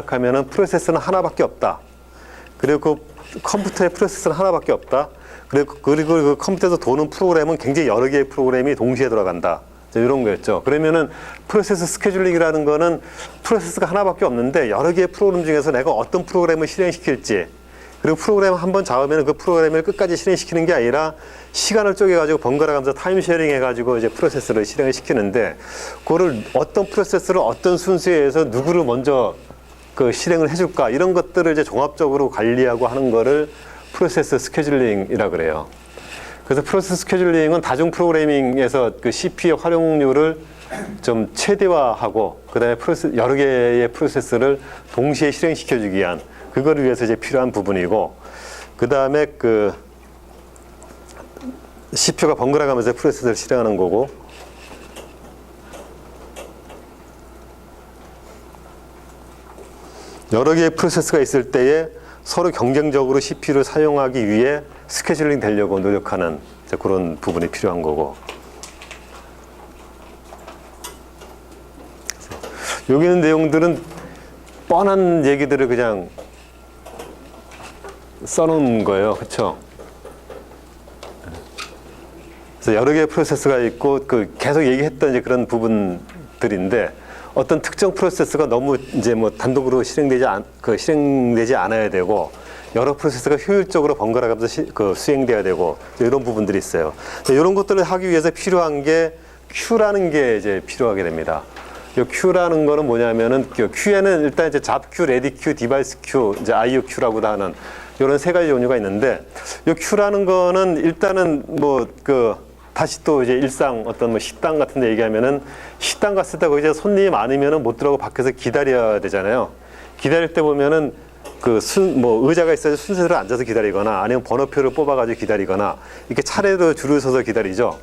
하면은 프로세서는 하나밖에 없다. 그리고 그 컴퓨터의 프로세서는 하나밖에 없다. 그리고 그 컴퓨터에서 도는 프로그램은 굉장히 여러 개의 프로그램이 동시에 돌아간다. 이런 거였죠. 그러면은 프로세서 스케줄링이라는 거는 프로세서가 하나밖에 없는데 여러 개의 프로그램 중에서 내가 어떤 프로그램을 실행시킬지, 그리고 프로그램을 한번 잡으면 그 프로그램을 끝까지 실행시키는 게 아니라 시간을 쪼개가지고 번갈아 가면서 타임 쉐어링 해가지고 이제 프로세서를 실행을 시키는데, 그거를 어떤 프로세서를 어떤 순서에 의해서 누구를 먼저 그 실행을 해줄까, 이런 것들을 이제 종합적으로 관리하고 하는 거를 프로세서 스케줄링이라 그래요. 그래서 프로세서 스케줄링은 다중 프로그래밍에서 그 CPU의 활용률을 좀 최대화하고, 그 다음에 여러 개의 프로세서를 동시에 실행시켜주기 위한, 그거를 위해서 이제 필요한 부분이고, 그 다음에 그 CPU가 번갈아 가면서 프로세서를 실행하는 거고, 여러 개의 프로세서가 있을 때에 서로 경쟁적으로 CPU를 사용하기 위해 스케줄링 되려고 노력하는 그런 부분이 필요한 거고, 여기 있는 내용들은 뻔한 얘기들을 그냥 써놓은 거예요. 그렇죠? 그래서 여러 개의 프로세서가 있고 그 계속 얘기했던 이제 그런 부분들인데, 어떤 특정 프로세서가 너무 이제 뭐 단독으로 실행되지 않아야 되고, 여러 프로세서가 효율적으로 번갈아 가면서 수행돼야 되고, 이런 부분들이 있어요. 이런 것들을 하기 위해서 필요한 게 Q라는 게 이제 필요하게 됩니다. 이 Q라는 거는 뭐냐면은, Q에는 일단 이제 잡 Q, 레디 Q, 디바이스 Q, 이제 IO Q라고도 하는 이런 세 가지 종류가 있는데, 이 Q라는 거는 일단은 다시 또 이제 일상 어떤 뭐 식당 같은 데 얘기하면은, 식당 갔을 때 거기 이제 손님이 많으면은 못 들어가고 밖에서 기다려야 되잖아요. 기다릴 때 보면은 의자가 있어서 순서대로 앉아서 기다리거나, 아니면 번호표를 뽑아가지고 기다리거나, 이렇게 차례로 줄을 서서 기다리죠.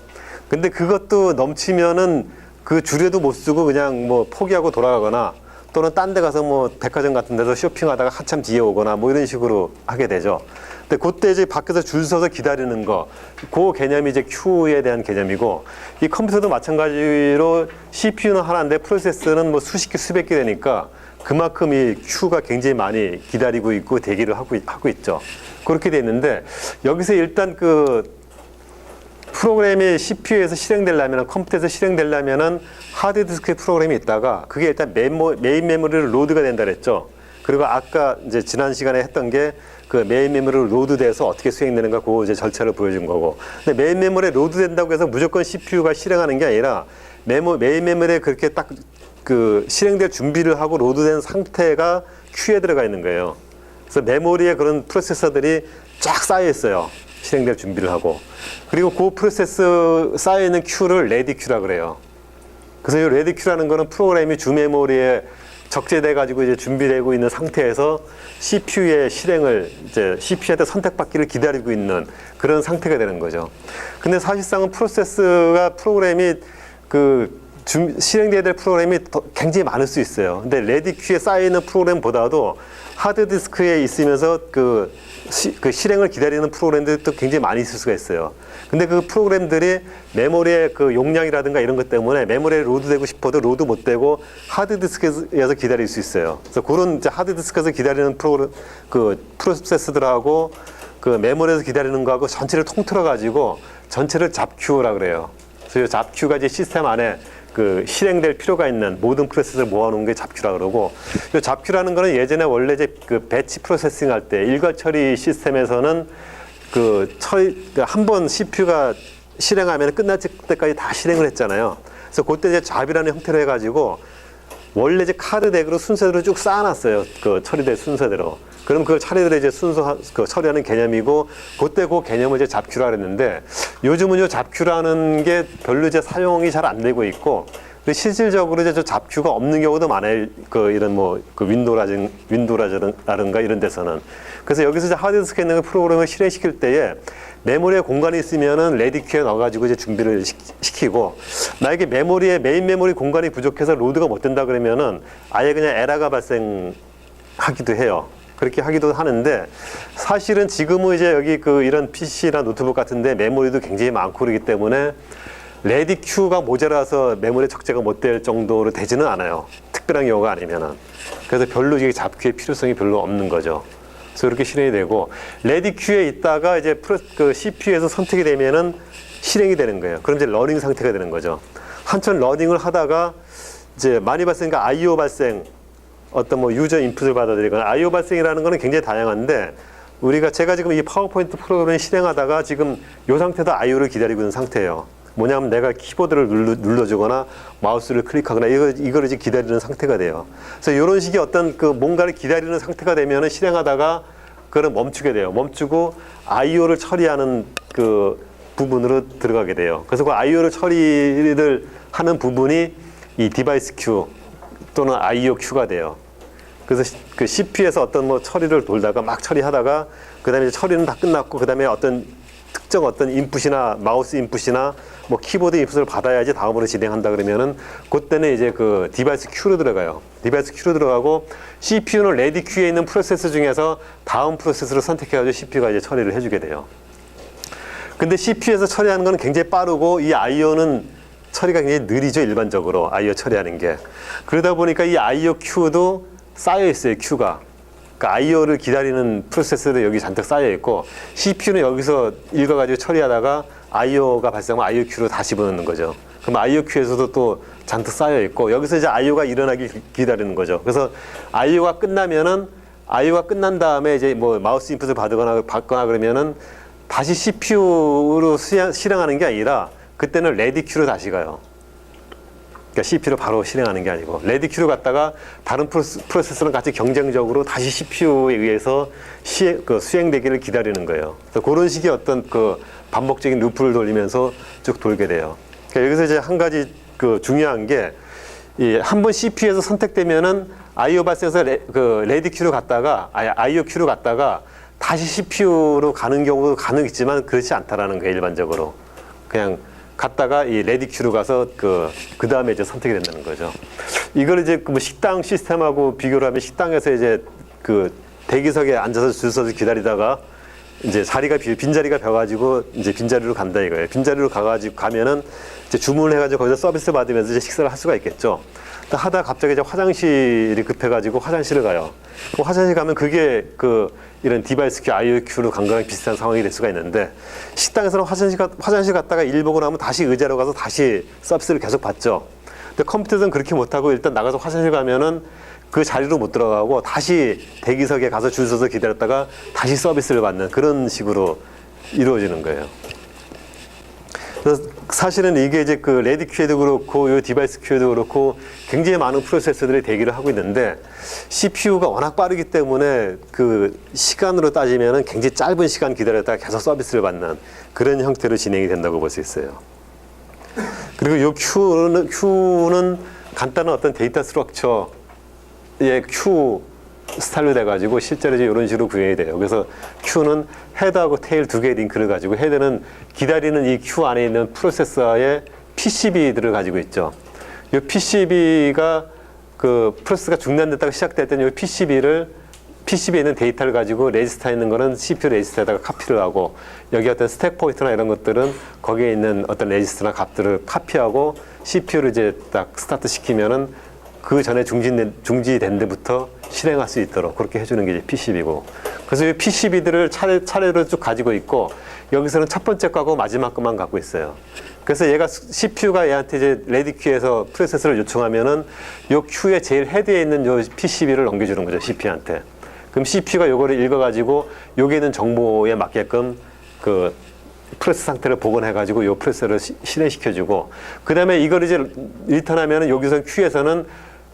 근데 그것도 넘치면은 그 줄에도 못 쓰고 그냥 뭐 포기하고 돌아가거나, 또는 딴 데 가서 뭐 백화점 같은 데서 쇼핑하다가 한참 뒤에 오거나 뭐 이런 식으로 하게 되죠. 근데 그때 이제 밖에서 줄 서서 기다리는 거, 그 개념이 이제 Q에 대한 개념이고, 이 컴퓨터도 마찬가지로 CPU는 하나인데 프로세서는 뭐 수십 개, 수백 개 되니까 그만큼 이 Q가 굉장히 많이 기다리고 있고 대기를 하고 있죠. 그렇게 돼 있는데, 여기서 일단 그 프로그램이 CPU에서 실행되려면, 컴퓨터에서 실행되려면은 하드디스크에 프로그램이 있다가 그게 일단 메인 메모리로 로드가 된다 그랬죠. 그리고 아까 이제 지난 시간에 했던 게 그 메인 메모리로 로드돼서 어떻게 수행되는가, 그 이제 절차를 보여준 거고. 근데 메인 메모리에 로드된다고 해서 무조건 CPU가 실행하는 게 아니라 메인 메모리에 그렇게 딱 그 실행될 준비를 하고 로드된 상태가 Q에 들어가 있는 거예요. 그래서 메모리에 그런 프로세서들이 쫙 쌓여 있어요. 실행될 준비를 하고. 그리고 그 프로세서 쌓여 있는 Q를 레디 Q라 그래요. 그래서 이 레디 Q라는 거는 프로그램이 주 메모리에 적재돼 가지고 이제 준비되고 있는 상태에서 CPU의 실행을 이제 CPU한테 선택받기를 기다리고 있는 그런 상태가 되는 거죠. 근데 사실상은 프로그램이 실행돼야 될 프로그램이 굉장히 많을 수 있어요. 근데 레디 Q에 쌓여 있는 프로그램보다도 하드디스크에 있으면서 그 실행을 기다리는 프로그램들이 또 굉장히 많이 있을 수가 있어요. 근데 그 프로그램들이 메모리의 그 용량이라든가 이런 것 때문에 메모리에 로드되고 싶어도 로드 못 되고 하드디스크에서 기다릴 수 있어요. 그래서 그런 이제 하드디스크에서 기다리는 프로세스들하고 그 메모리에서 기다리는 거하고 전체를 통틀어 가지고 전체를 잡Q라 그래요. 그래서 이 잡Q가 이제 시스템 안에 그 실행될 필요가 있는 모든 프로세스를 모아놓은 게 잡Q라 그러고, 이 잡Q라는 거는 예전에 원래 이제 그 배치 프로세싱 할 때 일괄 처리 시스템에서는 한 번 CPU가 실행하면 끝날 때까지 다 실행을 했잖아요. 그래서 그때 이제 잡이라는 형태로 해가지고 원래 이제 카드 덱으로 순서대로 쭉 쌓아놨어요. 그 처리될 순서대로. 그럼 그걸 차례대로 이제 처리하는 개념이고, 그때 그 개념을 이제 잡Q라 그랬는데, 요즘은 이 잡Q라는 게 별로 이제 사용이 잘 안 되고 있고, 실질적으로 이제 저 잡Q가 없는 경우도 많아요. 이런 윈도우라든가 이런 데서는. 그래서 여기서 이제 하드디스크에 있는 프로그램을 실행시킬 때에 메모리에 공간이 있으면은 레디 Q에 넣어가지고 이제 준비를 시키고, 만약에 메인 메모리 공간이 부족해서 로드가 못 된다 그러면은 아예 그냥 에러가 발생하기도 해요. 그렇게 하기도 하는데, 사실은 지금은 이제 여기 이런 PC나 노트북 같은데 메모리도 굉장히 많고 그러기 때문에 레디 Q가 모자라서 메모리 적재가 못 될 정도로 되지는 않아요. 특별한 경우가 아니면은. 그래서 별로 이게 잡큐의 필요성이 별로 없는 거죠. 그래서 이렇게 실행이 되고, 레디 큐에 있다가 이제 그 CPU에서 선택이 되면은 실행이 되는 거예요. 그럼 이제 러닝 상태가 되는 거죠. 한참 러닝을 하다가 이제 많이 발생니까 IO 발생, 어떤 뭐 유저 인풋을 받아들이거나 IO 발생이라는 거는 굉장히 다양한데, 제가 지금 이 파워포인트 프로그램을 실행하다가 지금 이 상태도 IO를 기다리고 있는 상태예요. 뭐냐면 내가 키보드를 눌러주거나 마우스를 클릭하거나 이걸 이제 기다리는 상태가 돼요. 그래서 이런 식의 어떤 그 뭔가를 기다리는 상태가 되면은 실행하다가 그걸 멈추게 돼요. 멈추고 IO를 처리하는 그 부분으로 들어가게 돼요. 그래서 그 IO를 처리를 하는 부분이 이 디바이스 큐 또는 IO 큐가 돼요. 그래서 그 CPU에서 어떤 뭐 처리를 돌다가 막 처리하다가 그다음에 처리는 다 끝났고 그다음에 어떤 특정 어떤 인풋이나 마우스 인풋이나 뭐 키보드 인풋을 받아야지 다음으로 진행한다 그러면은 그때는 이제 그 디바이스 큐로 들어가요. 디바이스 큐로 들어가고 CPU는 레디 큐에 있는 프로세스 중에서 다음 프로세스를 선택해가지고 CPU가 이제 처리를 해주게 돼요. 근데 CPU에서 처리하는 건 굉장히 빠르고 이 IO는 처리가 굉장히 느리죠. 일반적으로 IO 처리하는 게. 그러다 보니까 이 IO 큐도 쌓여 있어요. 큐가. 그러니까 IO를 기다리는 프로세스도 여기 잔뜩 쌓여 있고 CPU는 여기서 읽어가지고 처리하다가 IO가 발생하면 IO 큐로 다시 집어넣는 거죠. 그럼 IO 큐에서도 또 잔뜩 쌓여 있고 여기서 이제 IO가 일어나기 기다리는 거죠. 그래서 IO가 끝난 다음에 이제 뭐 마우스 인풋을 받거나 그러면은 다시 CPU로 실행하는 게 아니라 그때는 레디 큐로 다시 가요. 그러니까 CPU로 바로 실행하는 게 아니고 레디 큐로 갔다가 다른 프로세서랑 같이 경쟁적으로 다시 CPU에 의해서 수행되기를 기다리는 거예요. 그래서 그런 식의 어떤 그 반복적인 루프를 돌리면서 쭉 돌게 돼요. 그러니까 여기서 이제 한 가지 그 중요한 게 한 번 CPU에서 선택되면은 IO 발생해서 레디 큐로 갔다가 IO 큐로 갔다가 다시 CPU로 가는 경우도 가능 있지만 그렇지 않다라는 거예요. 일반적으로 그냥 갔다가 이 레디 큐로 가서 그 다음에 이제 선택이 된다는 거죠. 이걸 이제 뭐 식당 시스템하고 비교를 하면 식당에서 이제 그 대기석에 앉아서 줄 서서 기다리다가 이제 빈자리가 벼가지고 이제 빈자리로 간다 이거예요. 빈자리로 가면은 이제 주문을 해가지고 거기서 서비스 받으면서 이제 식사를 할 수가 있겠죠. 하다가 갑자기 이제 화장실이 급해가지고 화장실을 가요. 화장실 가면 그게 이런 디바이스 큐, IO 큐로 간 거랑 비슷한 상황이 될 수가 있는데 식당에서는 화장실 갔다가 일 보고 나면 다시 의자로 가서 다시 서비스를 계속 받죠. 근데 컴퓨터는 그렇게 못하고 일단 나가서 화장실 가면은 그 자리로 못 들어가고 다시 대기석에 가서 줄 서서 기다렸다가 다시 서비스를 받는 그런 식으로 이루어지는 거예요. 그래서 사실은 이게 이제 그 레디 큐에도 그렇고 이 디바이스 큐에도 그렇고 굉장히 많은 프로세서들이 대기를 하고 있는데 CPU가 워낙 빠르기 때문에 그 시간으로 따지면은 굉장히 짧은 시간 기다렸다가 계속 서비스를 받는 그런 형태로 진행이 된다고 볼 수 있어요. 그리고 이 큐는 간단한 어떤 데이터 스트럭처의 큐 스타일로 돼가지고 실제로 이제 이런 식으로 구현이 돼요. 그래서 큐는 헤드하고 테일 두 개의 링크를 가지고 헤드는 기다리는 이 큐 안에 있는 프로세서의 PCB들을 가지고 있죠. 이 PCB가 그 프로세스가 중단됐다가 시작될 때는 이 PCB에 있는 데이터를 가지고 레지스터에 있는 거는 CPU 레지스터에다가 카피를 하고 여기 어떤 스택 포인터나 이런 것들은 거기에 있는 어떤 레지스터나 값들을 카피하고 CPU를 이제 딱 스타트 시키면은 그 전에 중지된 데부터 실행할 수 있도록 그렇게 해주는 게 이제 PCB고. 그래서 이 PCB들을 차례로 쭉 가지고 있고 여기서는 첫 번째 거하고 마지막 것만 갖고 있어요. 그래서 CPU가 얘한테 이제 레디 큐에서 프로세서를 요청하면은 요 큐의 제일 헤드에 있는 요 PCB를 넘겨주는 거죠, CPU한테. 그럼 CPU가 요거를 읽어가지고 여기에 있는 정보에 맞게끔 그 프로세스 상태를 복원해가지고 요 프로세서를 실행시켜주고 그 다음에 이걸 이제 리턴하면은 여기서 큐에서는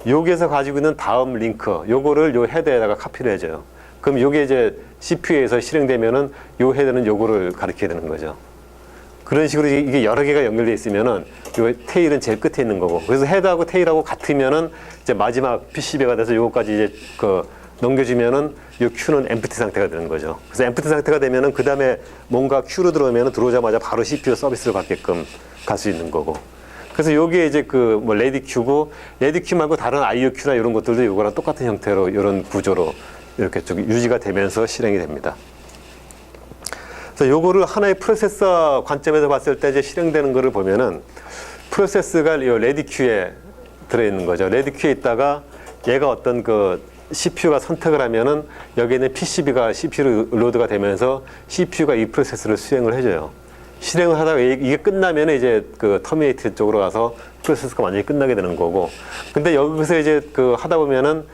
여기에서 가지고 있는 다음 링크 요거를 요 헤드에다가 카피를 해줘요. 그럼 요게 이제 CPU에서 실행되면은 요 헤드는 요거를 가리켜야 되는 거죠. 그런 식으로 이게 여러 개가 연결되어 있으면은 요 테일은 제일 끝에 있는 거고 그래서 헤드하고 테일하고 같으면은 이제 마지막 PCB가 돼서 요거까지 이제 넘겨주면은 이 큐는 엠프티 상태가 되는 거죠. 그래서 엠프티 상태가 되면은 그 다음에 뭔가 큐로 들어오면은 들어오자마자 바로 CPU 서비스를 받게끔 갈 수 있는 거고. 그래서 요게 이제 뭐 레디 큐고 레디 큐 말고 다른 IO 큐나 이런 것들도 요거랑 똑같은 형태로 이런 구조로 이렇게 쭉 유지가 되면서 실행이 됩니다. 그래서 요거를 하나의 프로세서 관점에서 봤을 때 이제 실행되는 거를 보면은 프로세스가 요 레디 큐에 들어있는 거죠. 레디 큐에 있다가 얘가 어떤 그 CPU가 선택을 하면은 여기에 있는 PCB가 CPU로 로드가 되면서 CPU가 이 프로세스를 수행을 해줘요. 실행을 하다가 이게 끝나면 이제 그 터미네이트 쪽으로 가서 프로세스가 완전히 끝나게 되는 거고. 근데 여기서 이제 그 하다 보면은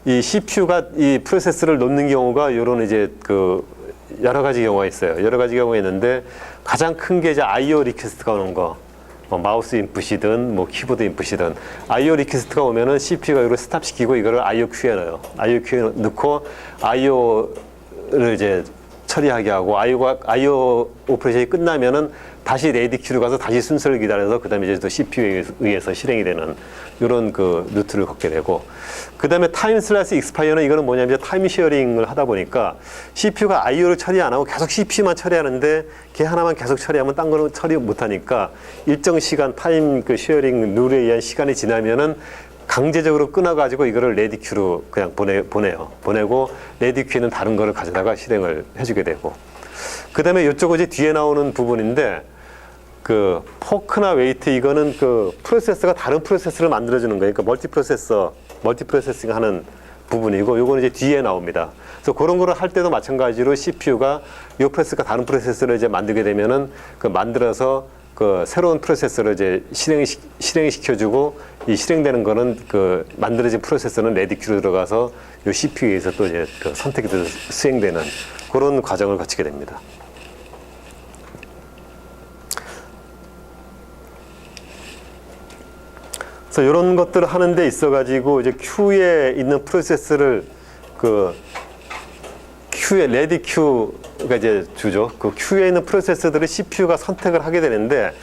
이 CPU가 이 프로세스를 놓는 경우가 요런 이제 그 여러 가지 경우가 있어요. 여러 가지 경우가 있는데 가장 큰 게 이제 IO 리퀘스트가 오는 거. 뭐 마우스 인풋이든 뭐 키보드 인풋이든 IO 리퀘스트가 오면은 CPU가 이걸 스탑시키고 이거를 IO 큐에 넣어요. IO 큐에 넣고 IO를 이제 처리하게 하고 IO 오퍼레이션이 끝나면은 다시 레디 큐로 가서 다시 순서를 기다려서 그다음에 이제 또 CPU에 의해서 실행이 되는 이런 그 루트를 걷게 되고, 그다음에 타임 슬라이스 익스파이어는 이거는 뭐냐면 이제 타임 쉐어링을 하다 보니까 CPU가 IO를 처리 안 하고 계속 CPU만 처리하는데 걔 하나만 계속 처리하면 딴 거는 처리 못 하니까 일정 시간 타임 그 쉐어링 룰에 의한 시간이 지나면은 강제적으로 끊어가지고 이거를 레디 큐로 그냥 보내고 레디 큐에는 다른 거를 가져다가 실행을 해주게 되고, 그 다음에 이쪽은 이제 뒤에 나오는 부분인데 그 포크나 웨이트 이거는 그 프로세서가 다른 프로세서를 만들어주는 거예요. 그러니까 멀티프로세싱 하는 부분이고, 요거는 이제 뒤에 나옵니다. 그래서 그런 거를 할 때도 마찬가지로 CPU가 요 프로세서가 다른 프로세서를 이제 만들게 되면은 그 만들어서 그 새로운 프로세서를 이제 실행시켜주고, 이 실행되는 거는 그 만들어진 프로세서는 레디 큐로 들어가서 요 CPU에서 또 이제 그 선택이 돼서 수행되는 그런 과정을 거치게 됩니다. 그래서 이런 것들을 하는 데 있어가지고 이제 큐에 있는 프로세스를 그 큐에 레디 큐가 이제 주죠. 그 큐에 있는 프로세스들을 CPU가 선택을 하게 되는데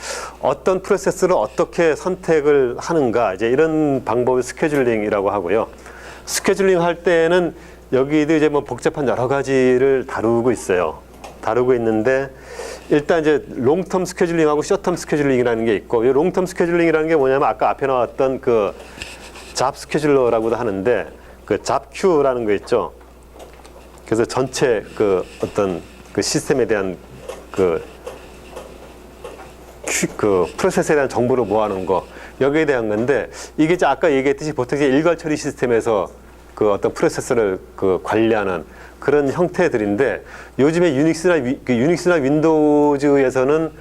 어떤 프로세스를 어떻게 선택을 하는가, 이제 이런 방법을 스케줄링이라고 하고요. 스케줄링 할 때는 여기도 이제 뭐 복잡한 여러 가지를 다루고 있어요. 다루고 있는데 일단 이제 롱텀 스케줄링하고 숏텀 스케줄링이라는 게 있고, 이 롱텀 스케줄링이라는 게 뭐냐면 아까 앞에 나왔던 그 잡 스케줄러라고도 하는데 그 잡큐라는 거 있죠. 그래서 전체 그 어떤 그 시스템에 대한 그 프로세스에 대한 정보를 모아놓은 거, 여기에 대한 건데, 이게 이제 아까 얘기했듯이 보통 이제 일괄 처리 시스템에서 그 어떤 프로세스를 그 관리하는 그런 형태들인데, 요즘에 유닉스나 윈도우즈에서는